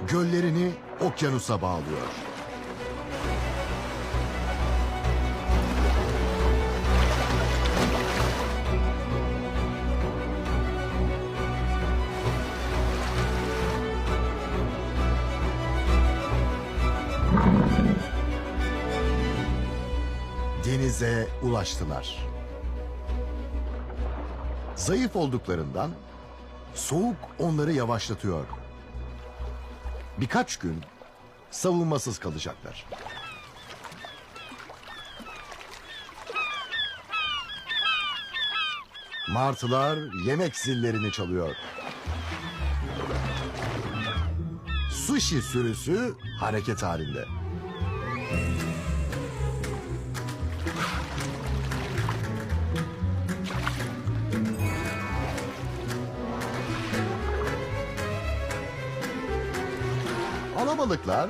göllerini okyanusa bağlıyor. Denize ulaştılar. Zayıf olduklarından soğuk onları yavaşlatıyor. Birkaç gün savunmasız kalacaklar. Martılar yemek zillerini çalıyor. Sushi sürüsü hareket halinde. Alabalıklar